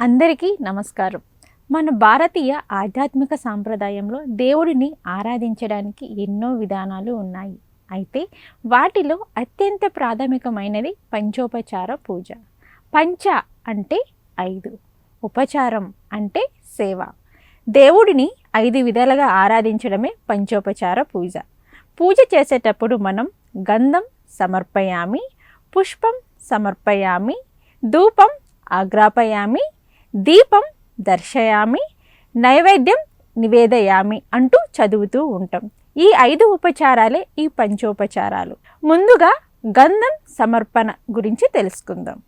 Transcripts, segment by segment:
అందరికీ నమస్కారం. మన భారతీయ ఆధ్యాత్మిక సాంప్రదాయంలో దేవుడిని ఆరాధించడానికి ఎన్నో విధానాలు ఉన్నాయి. అయితే వాటిలో అత్యంత ప్రాథమికమైనది పంచోపచార పూజ. పంచ అంటే 5, ఉపచారం అంటే సేవ. దేవుడిని 5 విధాలుగా ఆరాధించడమే పంచోపచార పూజ. పూజ చేసేటప్పుడు మనం గంధం సమర్పయామి, పుష్పం సమర్పయామి, ధూపం ఆగ్రాపయామి, దీపం దర్శయామి, నైవేద్యం నివేదయామి అంటూ చదువుతూ ఉంటాం. ఈ 5 ఉపచారాలే ఈ పంచోపచారాలు. ముందుగా గంధం సమర్పణ గురించి తెలుసుకుందాం.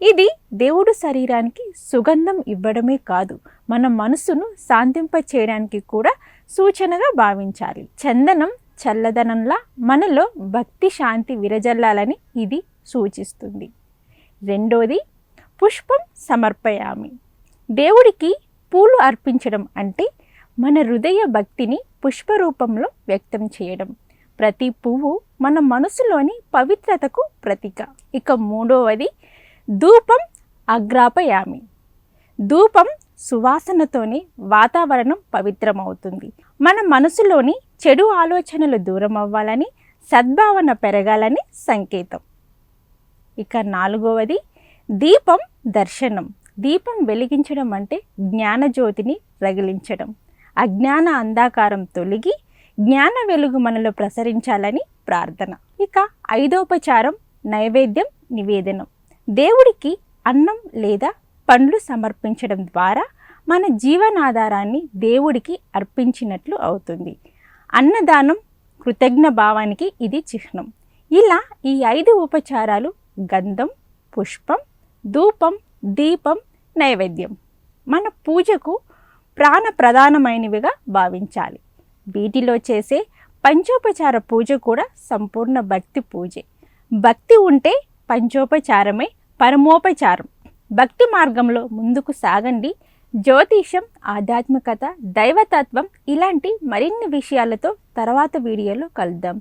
ఇది దేవుడు శరీరానికి సుగంధం ఇవ్వడమే కాదు, మన మనసును శాంతింప చేయడానికి కూడా సూచనగా భావించాలి. చందనం చల్లదనంలా మనలో భక్తి శాంతి విరజల్లాలని ఇది సూచిస్తుంది. రెండోది పుష్పం సమర్పయామి. దేవుడికి పూలు అర్పించడం అంటే మన హృదయ భక్తిని పుష్పరూపంలో వ్యక్తం చేయడం. ప్రతి పువ్వు మన మనసులోని పవిత్రతకు ప్రతీక. ఇక మూడవది ధూపం అగ్రాపయామి. ధూపం సువాసనతోనే వాతావరణం పవిత్రమవుతుంది. మన మనసులోని చెడు ఆలోచనలు దూరం అవ్వాలని, సద్భావన పెరగాలని సంకేతం. ఇక నాలుగవది దీపం దర్శనం. దీపం వెలిగించడం అంటే జ్ఞానజ్యోతిని రగిలించడం. అజ్ఞాన అంధకారం తొలగి జ్ఞాన వెలుగు మనలో ప్రసరించాలని ప్రార్థన. ఇక 5వోపచారం నైవేద్యం నివేదనం. దేవుడికి అన్నం లేదా పండ్లు సమర్పించడం ద్వారా మన జీవనాధారాన్ని దేవుడికి అర్పించినట్లు అవుతుంది. అన్నదానం కృతజ్ఞ భావానికి ఇది చిహ్నం. ఇలా ఈ 5 ఉపచారాలు గంధం, పుష్పం, ధూపం, దీపం, నైవేద్యం మన పూజకు ప్రాణ ప్రధానమైనవిగా భావించాలి. వీటిలో చేసే పంచోపచార పూజ కూడా సంపూర్ణ భక్తి పూజే. భక్తి ఉంటే పంచోపచారమే పరమోపచారం. భక్తి మార్గంలో ముందుకు సాగండి. జ్యోతిషం, ఆధ్యాత్మికత, దైవతత్వం ఇలాంటి మరిన్ని విషయాలతో తర్వాత వీడియోలో కలుద్దాం.